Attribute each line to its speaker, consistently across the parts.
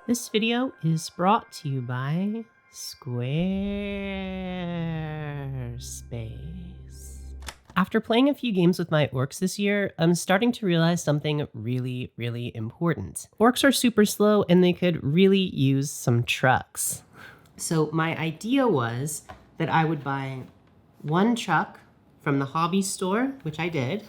Speaker 1: This video is brought to you by Squarespace. After playing a few games with my orcs this year, I'm starting to realize something really, really important. Orcs are super slow and they could really use some trucks. So my idea was that I would buy one truck from the hobby store, which I did.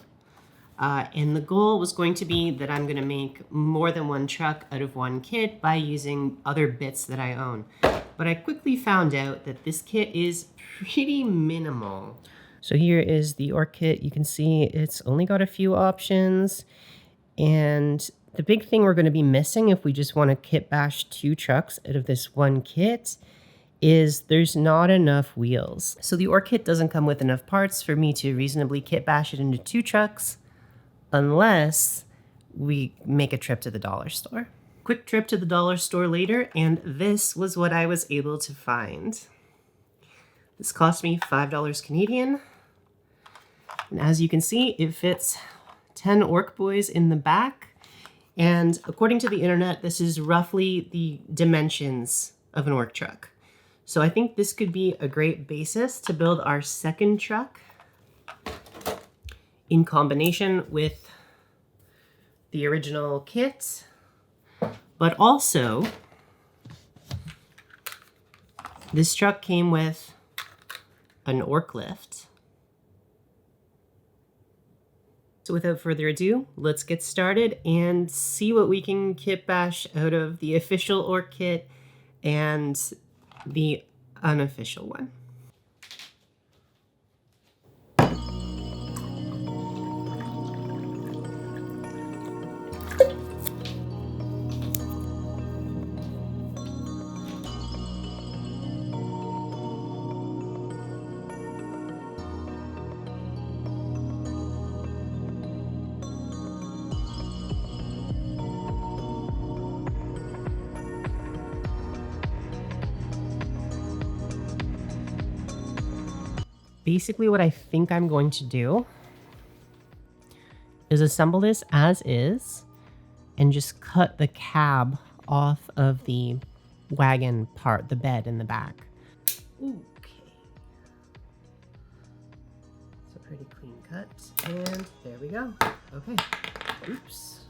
Speaker 1: And the goal was going to be that I'm going to make more than one truck out of one kit by using other bits that I own. But I quickly found out that this kit is pretty minimal. So here is the orc kit. You can see it's only got a few options. And the big thing we're going to be missing if we just want to kit bash two trucks out of this one kit is there's not enough wheels. So the orc kit doesn't come with enough parts for me to reasonably kit bash it into two trucks, unless we make a trip to the dollar store. Quick trip to the dollar store later, and this was what I was able to find. This cost me $5 Canadian. And as you can see, it fits 10 orc boys in the back. And according to the internet, this is roughly the dimensions of an orc truck. So I think this could be a great basis to build our second truck in combination with the original kit, but also this truck came with an orc lift. So without further ado, let's get started and see what we can kit bash out of the official orc kit and the unofficial one. Basically, what I think I'm going to do is assemble this as is and just cut the cab off of the wagon part, the bed in the back. Okay. It's a pretty clean cut. And there we go. Okay. Oops.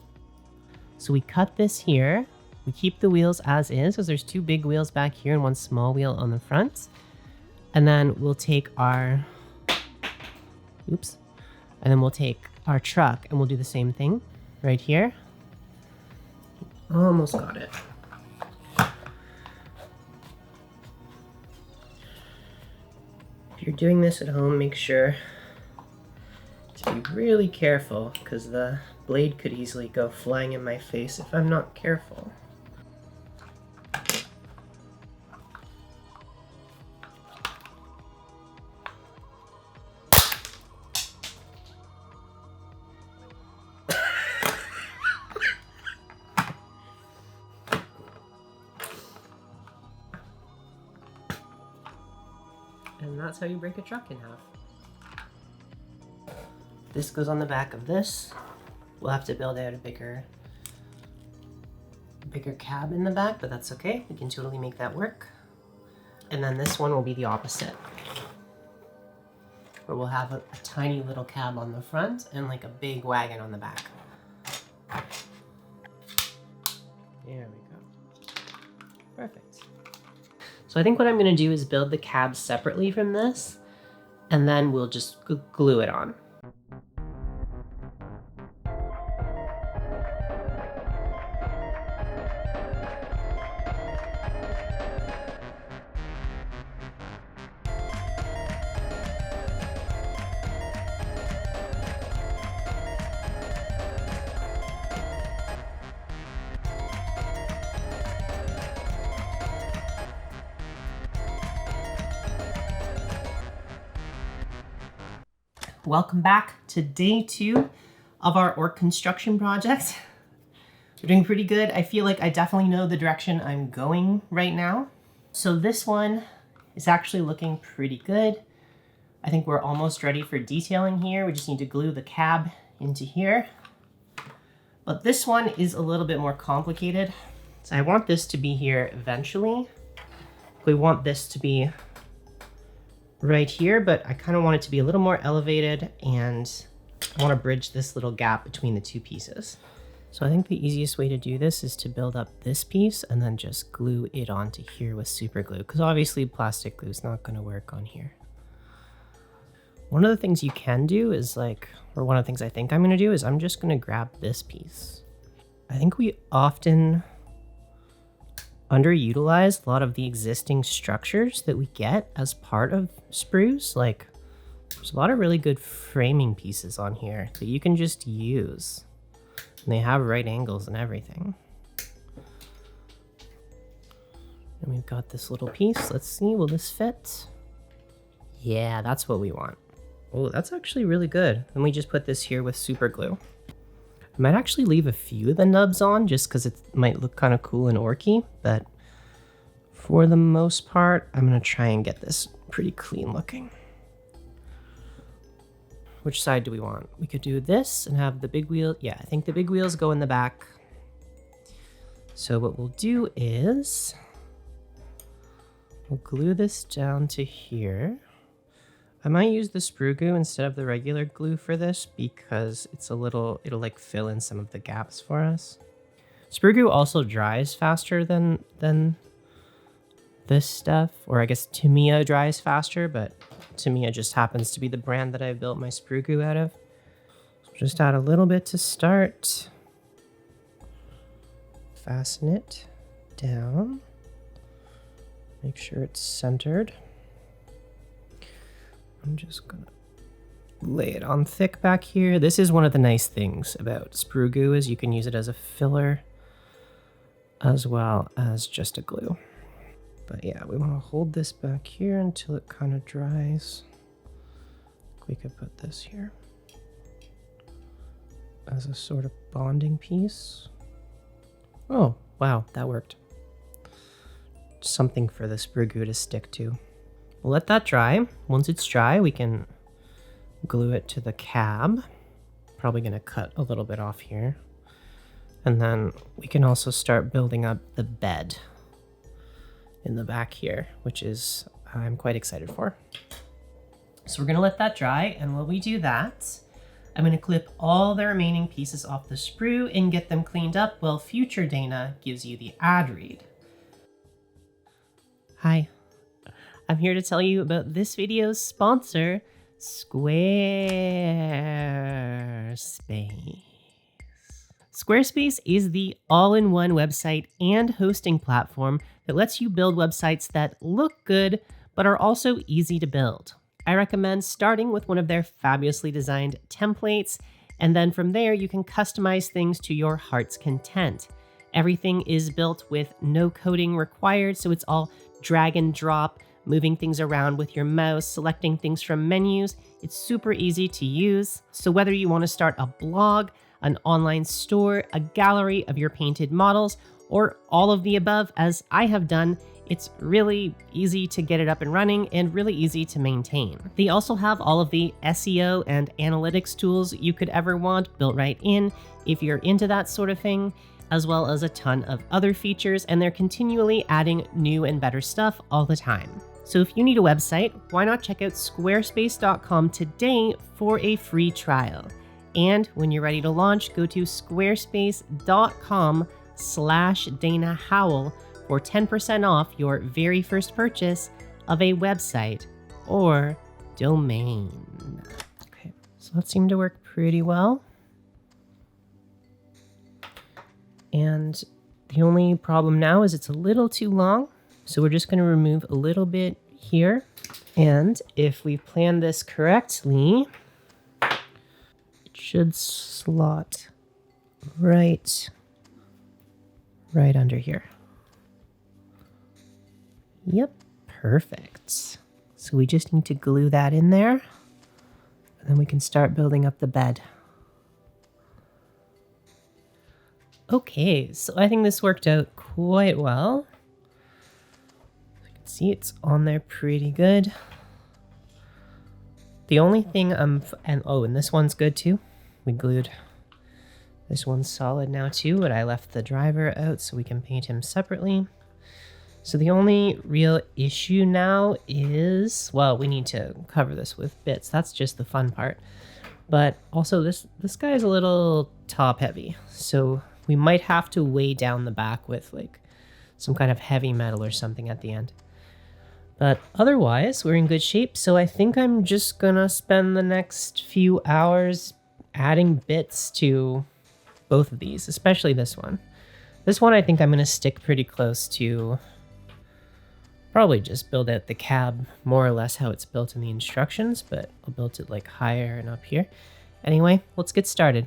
Speaker 1: So we cut this here. We keep the wheels as is because there's two big wheels back here and one small wheel on the front. And then we'll take our, and then we'll take our truck and we'll do the same thing right here. Almost got it. If you're doing this at home, make sure to be really careful because the blade could easily go flying in my face if I'm not careful. And that's how you break a truck in half. This goes on the back of this. We'll have to build out a bigger cab in the back, but that's okay. We can totally make that work. And then this one will be the opposite, where we'll have a tiny little cab on the front and like a big wagon on the back. There we go. Perfect. So I think what I'm going to do is build the cab separately from this, and then we'll just glue it on. Welcome back to day 2 of our orc construction project. We're doing pretty good. I feel like I definitely know the direction I'm going right now. So this one is actually looking pretty good. I think we're almost ready for detailing here. We just need to glue the cab into here. But this one is a little bit more complicated. So I want this to be here eventually. We want this to be right here, but I kind of want it to be a little more elevated, and I want to bridge this little gap between the two pieces. So I think the easiest way to do this is to build up this piece and then just glue it onto here with super glue, because obviously plastic glue is not going to work on here. One of the things you can do is or one of the things I think I'm going to do is I'm just going to grab this piece. I think we often underutilize a lot of the existing structures that we get as part of sprues. There's a lot of really good framing pieces on here that you can just use. And they have right angles and everything. And we've got this little piece. Let's see, will this fit? Yeah, that's what we want. Oh, that's actually really good. And we just put this here with super glue. I might actually leave a few of the nubs on just because it might look kind of cool and orky, but for the most part, I'm going to try and get this pretty clean looking. Which side do we want? We could do this and have the big wheel. Yeah, I think the big wheels go in the back. So what we'll do is we'll glue this down to here. I might use the sprue glue instead of the regular glue for this because it'll fill in some of the gaps for us. Sprue glue also dries faster than this stuff, or I guess Tamiya dries faster, but Tamiya just happens to be the brand that I built my sprue glue out of. So just add a little bit to start. Fasten it down. Make sure it's centered. I'm just gonna lay it on thick back here. This is one of the nice things about sprue glue is you can use it as a filler as well as just a glue. But yeah, we want to hold this back here until it kind of dries. We could put this here as a sort of bonding piece. Oh, wow, that worked. Something for the sprue glue to stick to. We'll let that dry. Once it's dry, we can glue it to the cab. Probably going to cut a little bit off here. And then we can also start building up the bed in the back here, which is I'm quite excited for. So we're going to let that dry, and while we do that, I'm going to clip all the remaining pieces off the sprue and get them cleaned up while future Dana gives you the ad read. Hi. I'm here to tell you about this video's sponsor, Squarespace. Squarespace is the all-in-one website and hosting platform that lets you build websites that look good, but are also easy to build. I recommend starting with one of their fabulously designed templates, and then from there you can customize things to your heart's content. Everything is built with no coding required, so it's all drag and drop, moving things around with your mouse, selecting things from menus. It's super easy to use. So whether you want to start a blog, an online store, a gallery of your painted models, or all of the above, as I have done, it's really easy to get it up and running and really easy to maintain. They also have all of the SEO and analytics tools you could ever want built right in if you're into that sort of thing, as well as a ton of other features, and they're continually adding new and better stuff all the time. So if you need a website, why not check out squarespace.com today for a free trial. And when you're ready to launch, go to squarespace.com/Dana Howl for 10% off your very first purchase of a website or domain. Okay, so that seemed to work pretty well. And the only problem now is it's a little too long. So we're just going to remove a little bit here. And if we plan this correctly, it should slot right under here. Yep, perfect. So we just need to glue that in there, and then we can start building up the bed. Okay, so I think this worked out quite well. You can see it's on there pretty good. The only thing and this one's good too. We glued This one's solid now too, but I left the driver out so we can paint him separately. So the only real issue now is, well, we need to cover this with bits. That's just the fun part. But also this guy is a little top heavy. So we might have to weigh down the back with like some kind of heavy metal or something at the end. But otherwise, we're in good shape. So I think I'm just gonna spend the next few hours adding bits to both of these, especially this one. This one I think I'm gonna stick pretty close to probably just build out the cab more or less how it's built in the instructions, but I'll build it like higher and up here. Anyway, let's get started.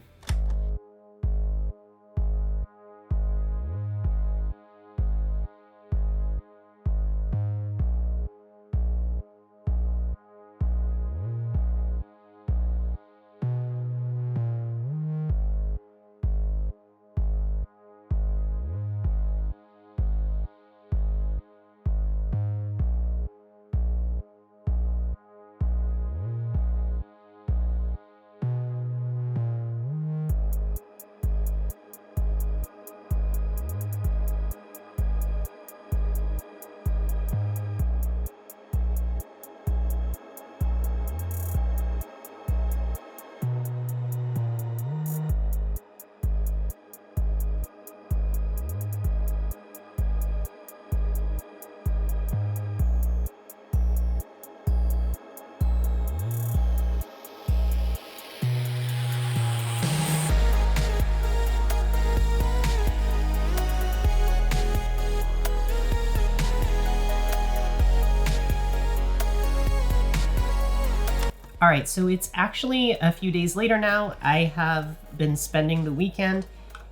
Speaker 1: All right, so it's actually a few days later now. I have been spending the weekend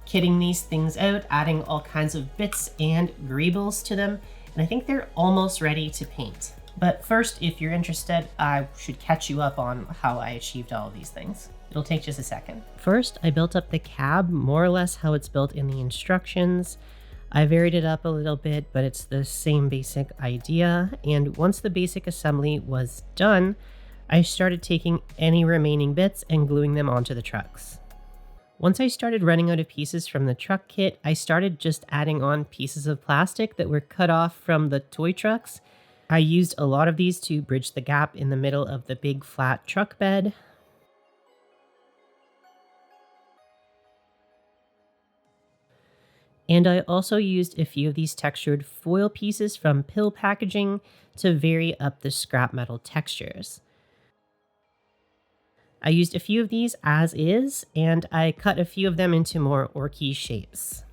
Speaker 1: kitting these things out, adding all kinds of bits and greebles to them, and I think they're almost ready to paint. But first, if you're interested, I should catch you up on how I achieved all of these things. It'll take just a second. First, I built up the cab, more or less how it's built in the instructions. I varied it up a little bit, but it's the same basic idea. And once the basic assembly was done, I started taking any remaining bits and gluing them onto the trucks. Once I started running out of pieces from the truck kit, I started just adding on pieces of plastic that were cut off from the toy trucks. I used a lot of these to bridge the gap in the middle of the big flat truck bed. And I also used a few of these textured foil pieces from pill packaging to vary up the scrap metal textures. I used a few of these as is, and I cut a few of them into more orky shapes.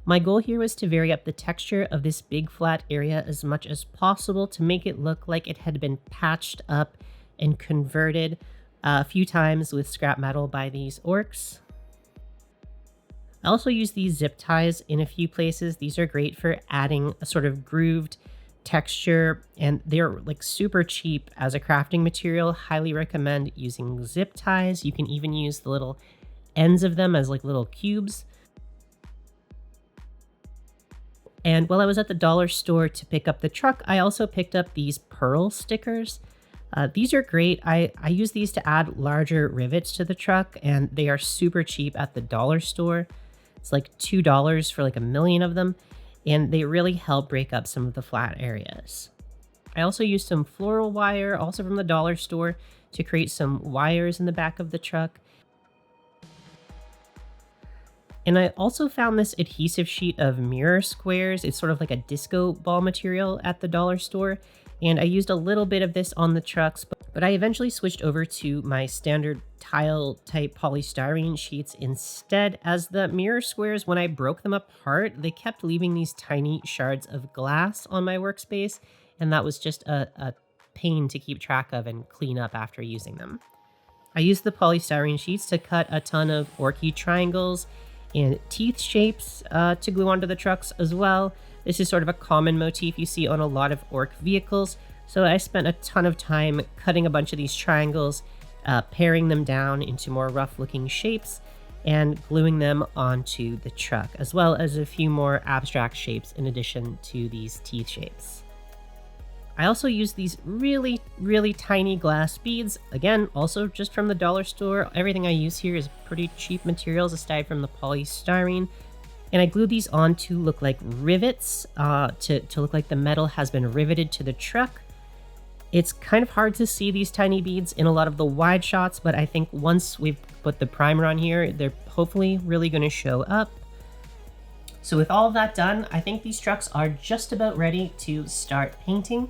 Speaker 1: My goal here was to vary up the texture of this big flat area as much as possible to make it look like it had been patched up and converted a few times with scrap metal by these orcs. I also used these zip ties in a few places. These are great for adding a sort of grooved texture, and they're like super cheap as a crafting material. Highly recommend using zip ties. You can even use the little ends of them as like little cubes. And while I was at the dollar store to pick up the truck, I also picked up these pearl stickers. These are great. I use these to add larger rivets to the truck, and they are super cheap at the dollar store. It's like $2 for like 1,000,000 of them, and they really help break up some of the flat areas. I also used some floral wire, also from the dollar store, to create some wires in the back of the truck. And I also found this adhesive sheet of mirror squares. It's sort of like a disco ball material at the dollar store. And I used a little bit of this on the trucks, but I eventually switched over to my standard tile type polystyrene sheets instead, as the mirror squares, when I broke them apart, they kept leaving these tiny shards of glass on my workspace, and that was just a pain to keep track of and clean up after using them. I used the polystyrene sheets to cut a ton of orky triangles and teeth shapes to glue onto the trucks as well. This is sort of a common motif you see on a lot of orc vehicles, so I spent a ton of time cutting a bunch of these triangles, paring them down into more rough-looking shapes, and gluing them onto the truck, as well as a few more abstract shapes in addition to these teeth shapes. I also use these really, really tiny glass beads. Again, also just from the dollar store. Everything I use here is pretty cheap materials aside from the polystyrene. And I glue these on to look like rivets, to look like the metal has been riveted to the truck. It's kind of hard to see these tiny beads in a lot of the wide shots, but I think once we've put the primer on here, they're hopefully really going to show up. So with all of that done, I think these trucks are just about ready to start painting,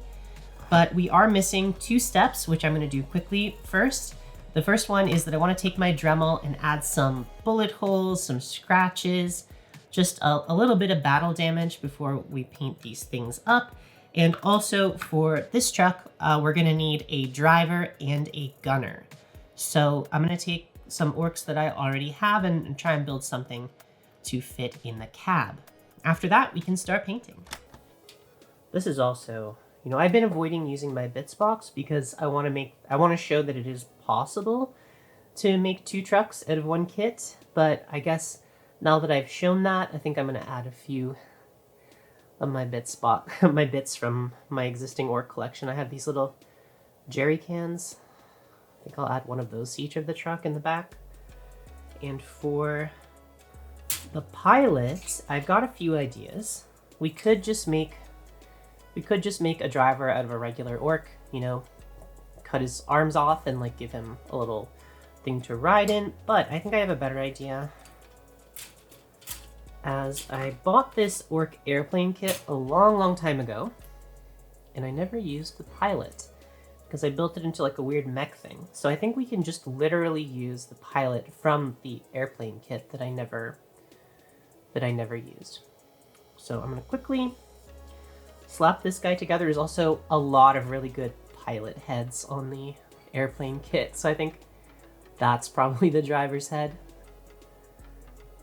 Speaker 1: but we are missing 2 steps, which I'm going to do quickly first. The first one is that I want to take my Dremel and add some bullet holes, some scratches, just a little bit of battle damage before we paint these things up. And also for this truck, we're going to need a driver and a gunner. So I'm going to take some orcs that I already have and try and build something to fit in the cab. After that, we can start painting. This is also, I've been avoiding using my bits box because I want to show that it is possible to make 2 trucks out of 1 kit, but I guess now that I've shown that, I think I'm going to add a few of my bits from my existing orc collection. I have these little jerry cans. I think I'll add one of those to each of the truck in the back. And for the pilot, I've got a few ideas. We could just make a driver out of a regular orc, cut his arms off and like give him a little thing to ride in, but I think I have a better idea. As I bought this orc airplane kit a long time ago, and I never used the pilot because I built it into like a weird mech thing. So I think we can just literally use the pilot from the airplane kit that I never used. So I'm gonna quickly slap this guy together. There's also a lot of really good pilot heads on the airplane kit, so I think that's probably the driver's head.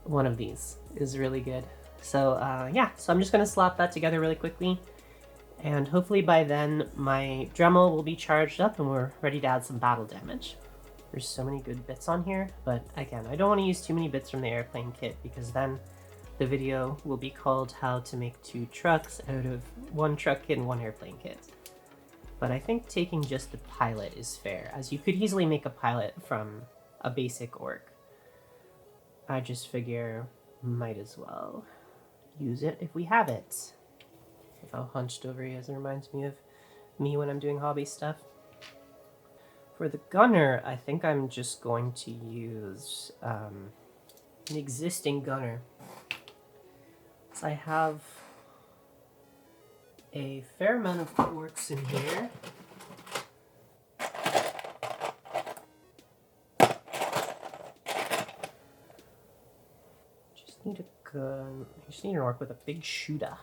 Speaker 1: One of these is really good. So yeah, so I'm just gonna slap that together really quickly, and hopefully by then my Dremel will be charged up and we're ready to add some battle damage. There's so many good bits on here, but again, I don't want to use too many bits from the airplane kit because then the video will be called How to Make 2 Trucks out of 1 truck kit and 1 airplane kit. But I think taking just the pilot is fair, as you could easily make a pilot from a basic orc. I just figure might as well use it if we have it. If how hunched over he is, it reminds me of me when I'm doing hobby stuff. For the gunner, I think I'm just going to use an existing gunner. So I have a fair amount of orcs in here. Just need a gun. I just need an orc with a big shooter.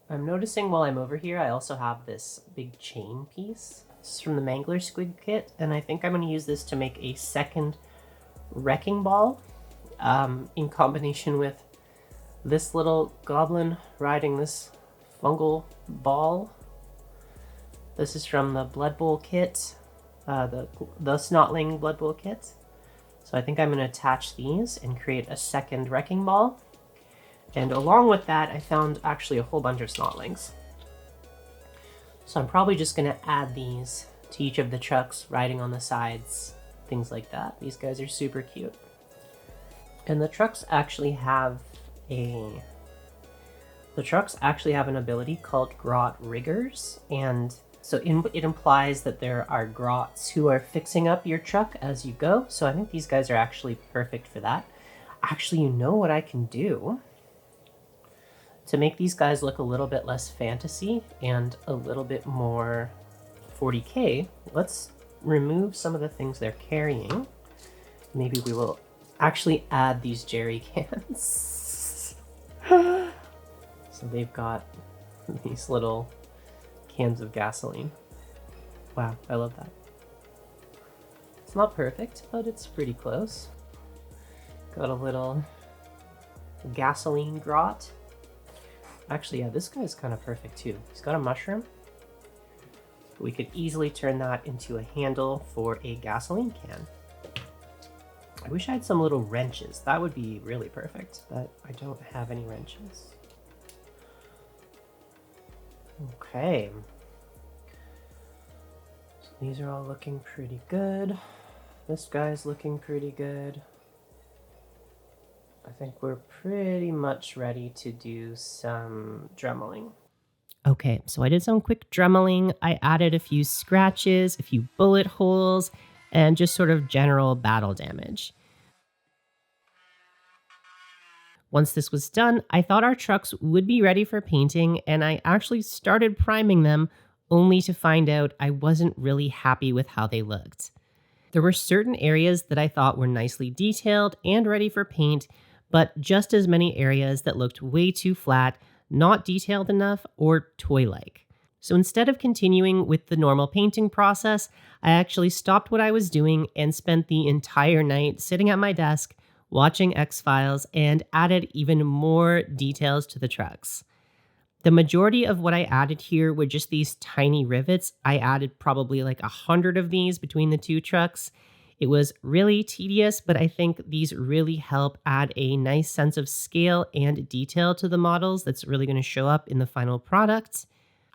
Speaker 1: I'm noticing while I'm over here, I also have this big chain piece. This is from the Mangler Squig kit, and I think I'm going to use this to make a second wrecking ball, in combination with this little goblin riding this fungal ball. This is from the Blood Bowl kit, the Snotling Blood Bowl kit. So I think I'm going to attach these and create a second wrecking ball. And along with that, I found actually a whole bunch of Snotlings. So I'm probably just going to add these to each of the trucks, riding on the sides, things like that. These guys are super cute. And the trucks actually have an ability called Grot Riggers, and so it implies that there are grots who are fixing up your truck as you go. So I think these guys are actually perfect for that. Actually, you know what I can do? To make these guys look a little bit less fantasy and a little bit more 40k, let's remove some of the things they're carrying. Maybe we will actually add these jerry cans. So they've got these little cans of gasoline. Wow, I love that. It's not perfect, but it's pretty close. Got a little gasoline grot. Actually, yeah, this guy's kind of perfect too. He's got a mushroom. We could easily turn that into a handle for a gasoline can. I wish I had some little wrenches. That would be really perfect, but I don't have any wrenches. Okay. So these are all looking pretty good. This guy's looking pretty good. I think we're pretty much ready to do some dremeling. Okay, so I did some quick dremeling. I added a few scratches, a few bullet holes, and just sort of general battle damage. Once this was done, I thought our trucks would be ready for painting, and I actually started priming them only to find out I wasn't really happy with how they looked. There were certain areas that I thought were nicely detailed and ready for paint, but just as many areas that looked way too flat, not detailed enough, or toy-like. So instead of continuing with the normal painting process, I actually stopped what I was doing and spent the entire night sitting at my desk, watching X-Files, and added even more details to the trucks. The majority of what I added here were just these tiny rivets. I added probably like 100 of these between the two trucks. It was really tedious, but I think these really help add a nice sense of scale and detail to the models that's really going to show up in the final product.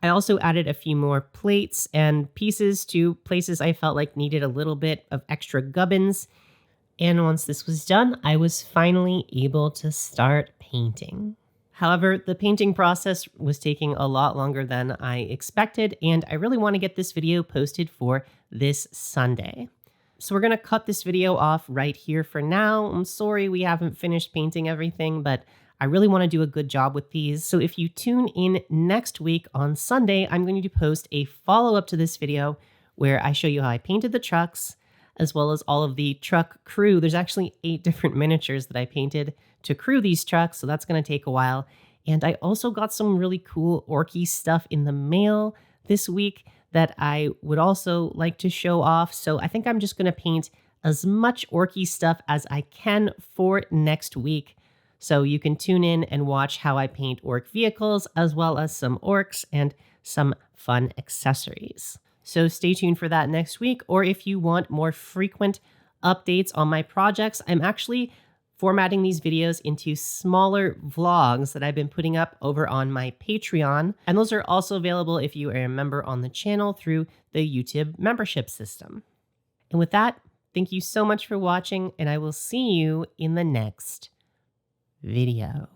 Speaker 1: I also added a few more plates and pieces to places I felt like needed a little bit of extra gubbins. And once this was done, I was finally able to start painting. However, the painting process was taking a lot longer than I expected, and I really want to get this video posted for this Sunday. So we're going to cut this video off right here for now. I'm sorry we haven't finished painting everything, but I really want to do a good job with these. So if you tune in next week on Sunday, I'm going to post a follow-up to this video where I show you how I painted the trucks, as well as all of the truck crew. There's actually 8 different miniatures that I painted to crew these trucks, so that's going to take a while. And I also got some really cool orky stuff in the mail this week that I would also like to show off. So I think I'm just going to paint as much orky stuff as I can for next week. So you can tune in and watch how I paint orc vehicles, as well as some orcs and some fun accessories. So stay tuned for that next week. Or if you want more frequent updates on my projects, I'm actually formatting these videos into smaller vlogs that I've been putting up over on my Patreon. And those are also available if you are a member on the channel through the YouTube membership system. And with that, thank you so much for watching, and I will see you in the next video.